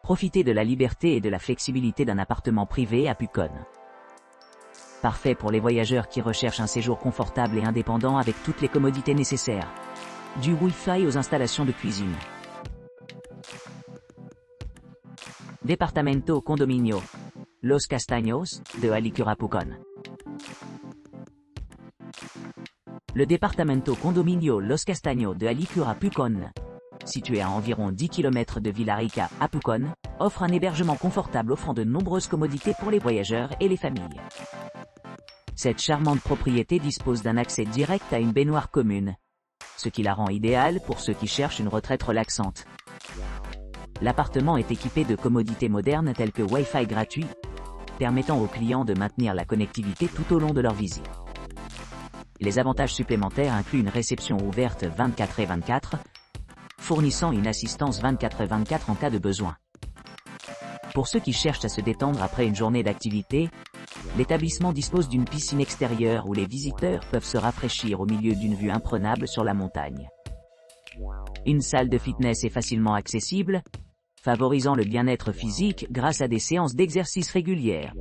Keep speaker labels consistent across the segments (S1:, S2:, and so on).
S1: Profitez de la liberté et de la flexibilité d'un appartement privé à Pucón. Parfait pour les voyageurs qui recherchent un séjour confortable et indépendant avec toutes les commodités nécessaires. Du Wi-Fi aux installations de cuisine. Departamento Condominio Los Castaños de Alicura Pucón. Le Departamento Condominio Los Castaños de Alicura Pucón, situé à environ 10 km de Villarrica à Pucón, offre un hébergement confortable offrant de nombreuses commodités pour les voyageurs et les familles. Cette charmante propriété dispose d'un accès direct à une baignoire commune, ce qui la rend idéale pour ceux qui cherchent une retraite relaxante. L'appartement est équipé de commodités modernes telles que Wi-Fi gratuit, permettant aux clients de maintenir la connectivité tout au long de leur visite. Les avantages supplémentaires incluent une réception ouverte 24/24, fournissant une assistance 24/24 en cas de besoin. Pour ceux qui cherchent à se détendre après une journée d'activité, l'établissement dispose d'une piscine extérieure où les visiteurs peuvent se rafraîchir au milieu d'une vue imprenable sur la montagne. Une salle de fitness est facilement accessible, favorisant le bien-être physique grâce à des séances d'exercice régulières.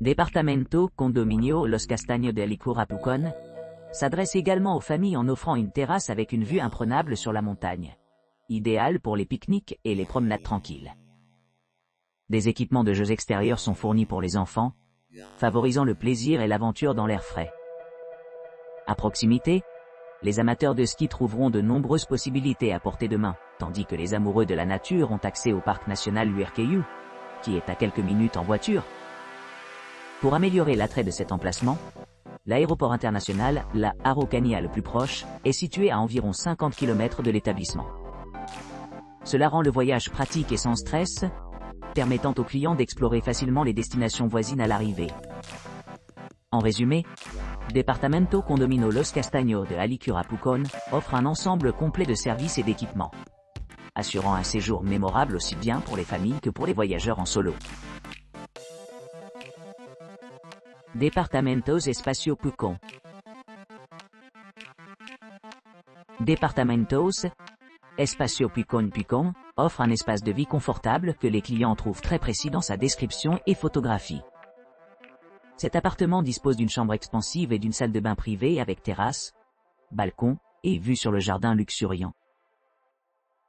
S1: Departamento Condominio Los Castaños de Alicura Pucón s'adresse également aux familles en offrant une terrasse avec une vue imprenable sur la montagne, idéale pour les pique-niques et les promenades tranquilles. Des équipements de jeux extérieurs sont fournis pour les enfants, favorisant le plaisir et l'aventure dans l'air frais. À proximité, les amateurs de ski trouveront de nombreuses possibilités à portée de main, tandis que les amoureux de la nature ont accès au parc national Luirqueyu, qui est à quelques minutes en voiture. Pour améliorer l'attrait de cet emplacement, l'aéroport international, la Araucanía le plus proche, est situé à environ 50 km de l'établissement. Cela rend le voyage pratique et sans stress, permettant aux clients d'explorer facilement les destinations voisines à l'arrivée. En résumé, Departamento Condominio Los Castaños de Alicura Pucón offre un ensemble complet de services et d'équipements, assurant un séjour mémorable aussi bien pour les familles que pour les voyageurs en solo. Departamentos Espacio Pucón. Departamentos Espacio Pucón offre un espace de vie confortable que les clients trouvent très précis dans sa description et photographie. Cet appartement dispose d'une chambre expansive et d'une salle de bain privée avec terrasse, balcon et vue sur le jardin luxuriant.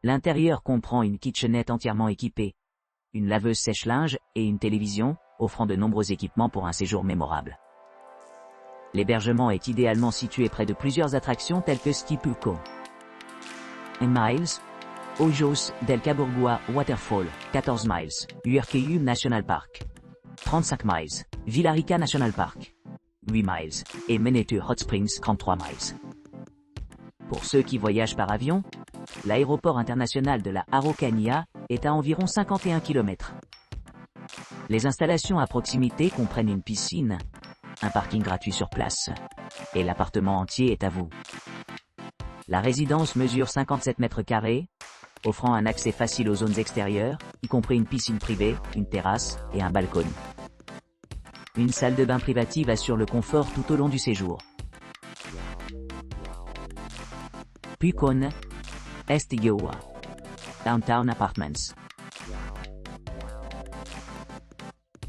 S1: L'intérieur comprend une kitchenette entièrement équipée, une laveuse sèche-linge et une télévision, offrant de nombreux équipements pour un séjour mémorable. L'hébergement est idéalement situé près de plusieurs attractions telles que Ski Pucón, Miles, Ojos del Caburgua Waterfall, 14 miles, Luirqueyu National Park, 35 miles, Villarrica National Park, 8 miles, et Menetu Hot Springs 33 miles. Pour ceux qui voyagent par avion, l'aéroport international de la Araucanía est à environ 51 km. Les installations à proximité comprennent une piscine, un parking gratuit sur place, et l'appartement entier est à vous. La résidence mesure 57 mètres carrés, offrant un accès facile aux zones extérieures, y compris une piscine privée, une terrasse et un balcon. Une salle de bain privative assure le confort tout au long du séjour. Pucón, Estigua, Downtown Apartments.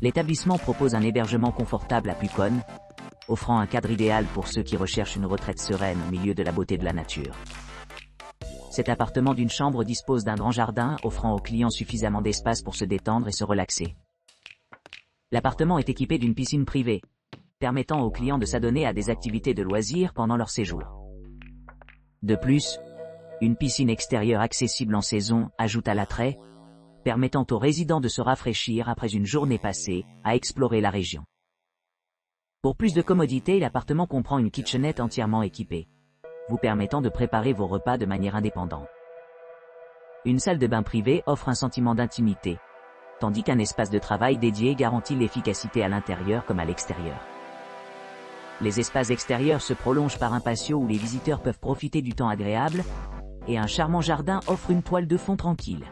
S1: L'établissement propose un hébergement confortable à Pucón, offrant un cadre idéal pour ceux qui recherchent une retraite sereine au milieu de la beauté de la nature. Cet appartement d'une chambre dispose d'un grand jardin offrant aux clients suffisamment d'espace pour se détendre et se relaxer. L'appartement est équipé d'une piscine privée, permettant aux clients de s'adonner à des activités de loisirs pendant leur séjour. De plus, une piscine extérieure accessible en saison ajoute à l'attrait, permettant aux résidents de se rafraîchir après une journée passée à explorer la région. Pour plus de commodité, l'appartement comprend une kitchenette entièrement équipée, vous permettant de préparer vos repas de manière indépendante. Une salle de bain privée offre un sentiment d'intimité, tandis qu'un espace de travail dédié garantit l'efficacité à l'intérieur comme à l'extérieur. Les espaces extérieurs se prolongent par un patio où les visiteurs peuvent profiter du temps agréable, et un charmant jardin offre une toile de fond tranquille.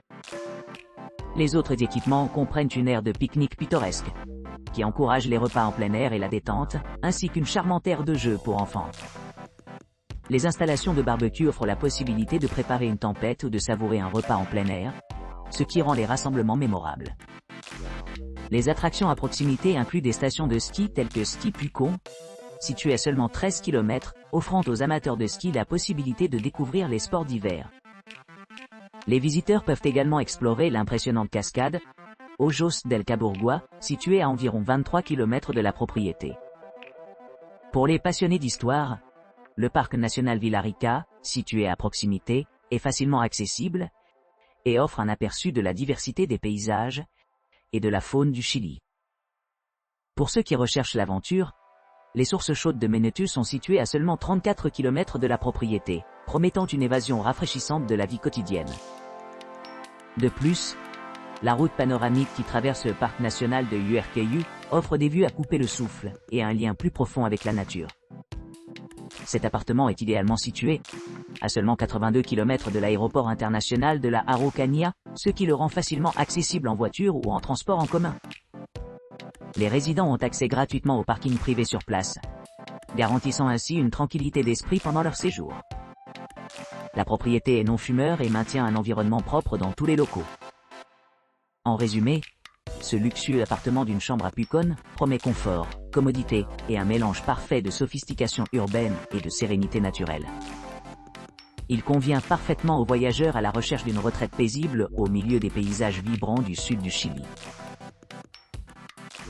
S1: Les autres équipements comprennent une aire de pique-nique pittoresque, qui encourage les repas en plein air et la détente, ainsi qu'une charmante aire de jeu pour enfants. Les installations de barbecue offrent la possibilité de préparer une tempête ou de savourer un repas en plein air, ce qui rend les rassemblements mémorables. Les attractions à proximité incluent des stations de ski telles que Ski Pucon, située à seulement 13 km, offrant aux amateurs de ski la possibilité de découvrir les sports d'hiver. Les visiteurs peuvent également explorer l'impressionnante cascade Ojos del Caburgua, située à environ 23 km de la propriété. Pour les passionnés d'histoire, le parc national Villarrica, situé à proximité, est facilement accessible et offre un aperçu de la diversité des paysages et de la faune du Chili. Pour ceux qui recherchent l'aventure, les sources chaudes de Menetu sont situées à seulement 34 km de la propriété, promettant une évasion rafraîchissante de la vie quotidienne. De plus, la route panoramique qui traverse le parc national de Uerqueyu offre des vues à couper le souffle et un lien plus profond avec la nature. Cet appartement est idéalement situé à seulement 82 km de l'aéroport international de la Araucanía, ce qui le rend facilement accessible en voiture ou en transport en commun. Les résidents ont accès gratuitement au parking privé sur place, garantissant ainsi une tranquillité d'esprit pendant leur séjour. La propriété est non-fumeur et maintient un environnement propre dans tous les locaux. En résumé, ce luxueux appartement d'une chambre à Pucón promet confort, commodité et un mélange parfait de sophistication urbaine et de sérénité naturelle. Il convient parfaitement aux voyageurs à la recherche d'une retraite paisible au milieu des paysages vibrants du sud du Chili.